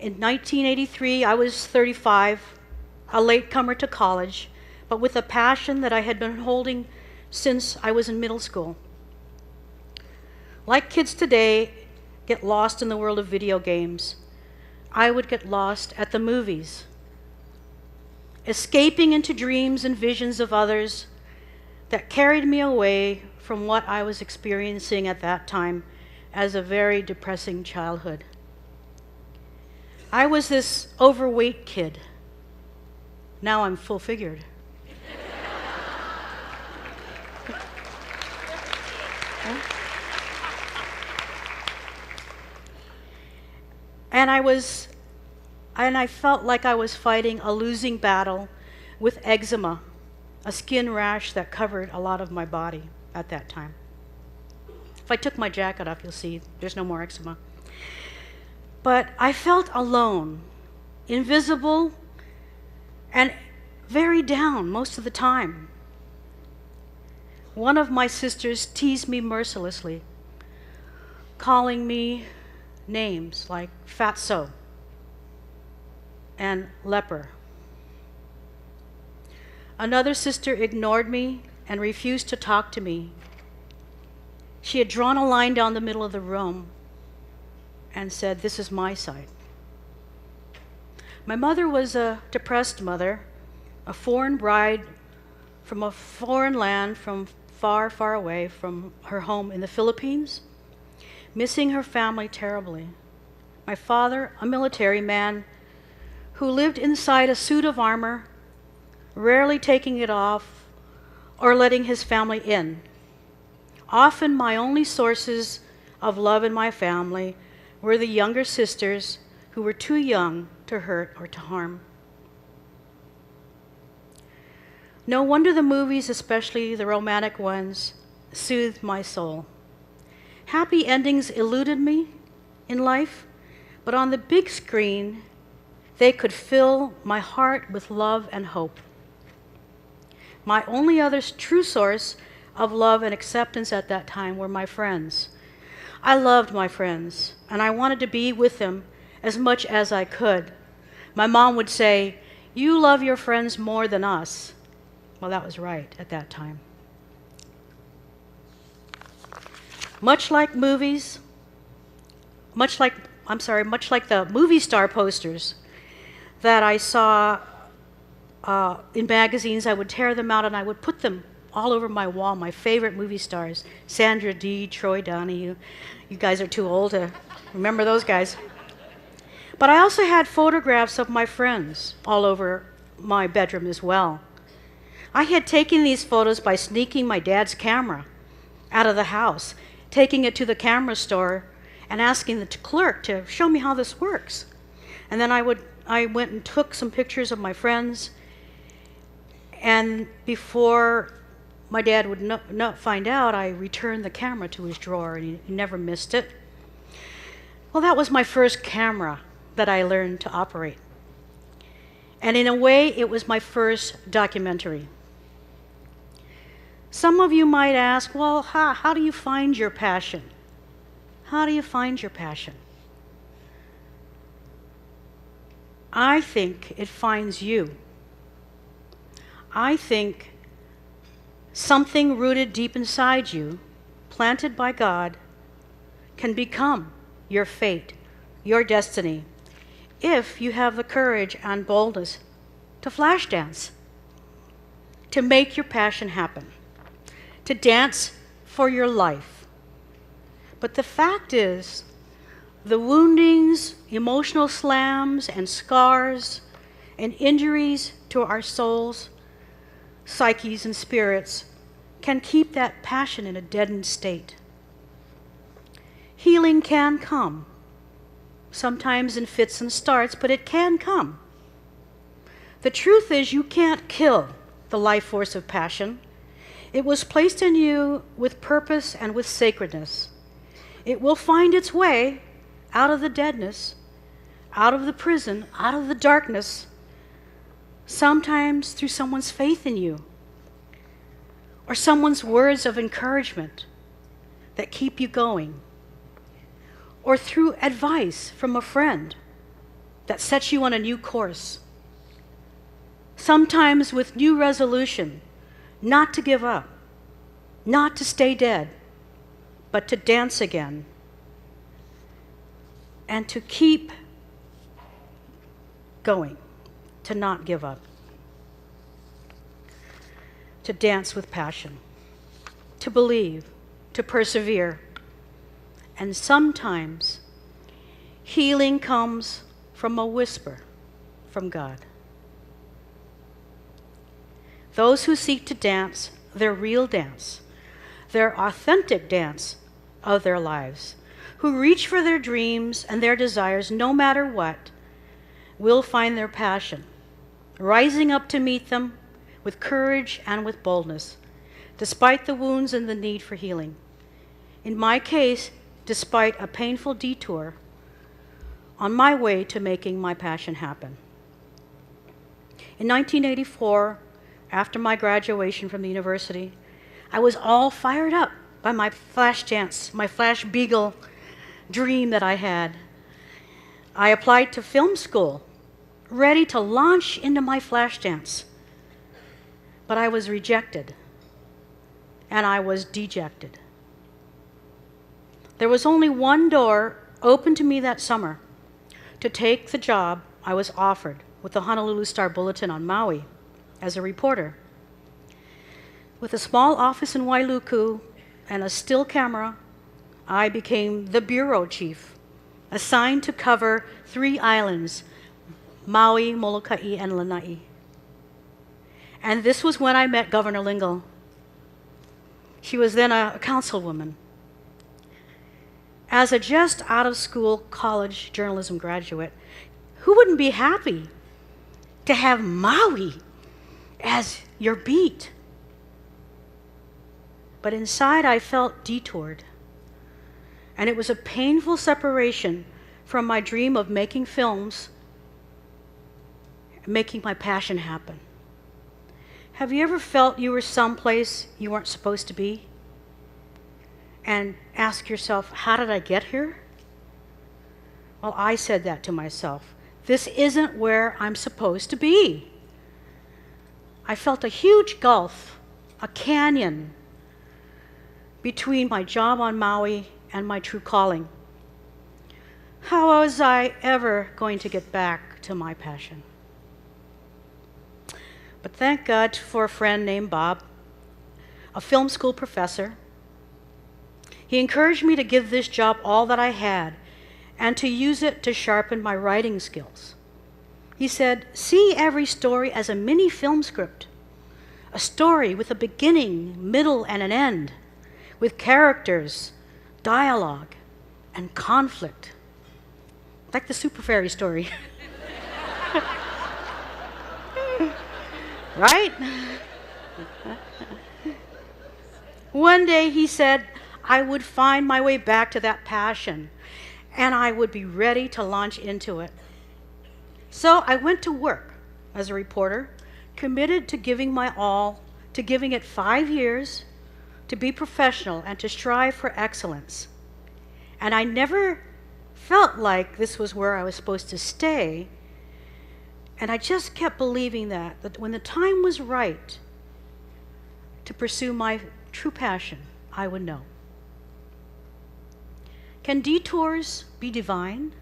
In 1983, I was 35, a latecomer to college, but with a passion that I had been holding since I was in middle school. Like kids today get lost in the world of video games, I would get lost at the movies, escaping into dreams and visions of others that carried me away from what I was experiencing at that time as a very depressing childhood. I was this overweight kid. Now I'm full-figured. And I felt like I was fighting a losing battle with eczema, a skin rash that covered a lot of my body at that time. If I took my jacket off, you'll see there's no more eczema. But I felt alone, invisible, and very down most of the time. One of my sisters teased me mercilessly, calling me names like fatso and leper. Another sister ignored me and refused to talk to me. She had drawn a line down the middle of the room and said, "This is my side." My mother was a depressed mother, a foreign bride from a foreign land, from far, far away from her home in the Philippines, missing her family terribly. My father, a military man who lived inside a suit of armor, rarely taking it off or letting his family in. Often my only sources of love in my family were the younger sisters who were too young to hurt or to harm. No wonder the movies, especially the romantic ones, soothed my soul. Happy endings eluded me in life, but on the big screen, they could fill my heart with love and hope. My only other true source of love and acceptance at that time were my friends. I loved my friends, and I wanted to be with them as much as I could. My mom would say, "You love your friends more than us." Well, that was right at that time. Much like the movie star posters that I saw in magazines, I would tear them out and I would put them all over my wall, my favorite movie stars, Sandra Dee, Troy Donahue. You guys are too old to remember those guys. But I also had photographs of my friends all over my bedroom as well. I had taken these photos by sneaking my dad's camera out of the house, taking it to the camera store and asking the clerk to show me how this works. And then I went and took some pictures of my friends, and before my dad would not find out, I returned the camera to his drawer, and he never missed it. Well, that was my first camera that I learned to operate. And in a way, it was my first documentary. Some of you might ask, well, how do you find your passion? How do you find your passion? I think it finds you. I think something rooted deep inside you, planted by God, can become your fate, your destiny, if you have the courage and boldness to flash dance, to make your passion happen, to dance for your life. But the fact is, the woundings, emotional slams, and scars, and injuries to our souls, psyches, and spirits can keep that passion in a deadened state. Healing can come, sometimes in fits and starts, but it can come. The truth is, you can't kill the life force of passion. It was placed in you with purpose and with sacredness. It will find its way out of the deadness, out of the prison, out of the darkness, sometimes through someone's faith in you, or someone's words of encouragement that keep you going, or through advice from a friend, that sets you on a new course. Sometimes with new resolution, not to give up, not to stay dead, but to dance again, and to keep going, to not give up, to dance with passion, to believe, to persevere. And sometimes healing comes from a whisper from God. Those who seek to dance their real dance, their authentic dance of their lives, who reach for their dreams and their desires no matter what, will find their passion, rising up to meet them with courage and with boldness, despite the wounds and the need for healing. In my case, despite a painful detour on my way to making my passion happen. In 1984, after my graduation from the university, I was all fired up by my Flashdance, my Flash Beagle dream that I had. I applied to film school, ready to launch into my Flashdance. But I was rejected, and I was dejected. There was only one door open to me that summer, to take the job I was offered with the Honolulu Star-Bulletin on Maui as a reporter. With a small office in Wailuku and a still camera, I became the bureau chief, assigned to cover 3 islands, Maui, Molokai, and Lanai. And this was when I met Governor Lingle. She was then a councilwoman. As a just out-of-school college journalism graduate, who wouldn't be happy to have Maui as your beat? But inside I felt detoured, and it was a painful separation from my dream of making films, making my passion happen. Have you ever felt you were someplace you weren't supposed to be? And ask yourself, how did I get here? Well, I said that to myself. This isn't where I'm supposed to be. I felt a huge gulf, a canyon, between my job on Maui and my true calling. How was I ever going to get back to my passion? But thank God for a friend named Bob, a film school professor. He encouraged me to give this job all that I had and to use it to sharpen my writing skills. He said, see every story as a mini film script, a story with a beginning, middle, and an end, with characters, dialogue, and conflict. Like the Super Fairy story. Right? One day he said I would find my way back to that passion, and I would be ready to launch into it. So I went to work as a reporter, committed to giving my all, to giving it 5 years, to be professional and to strive for excellence. And I never felt like this was where I was supposed to stay. And I just kept believing that when the time was right to pursue my true passion, I would know. Can detours be divine?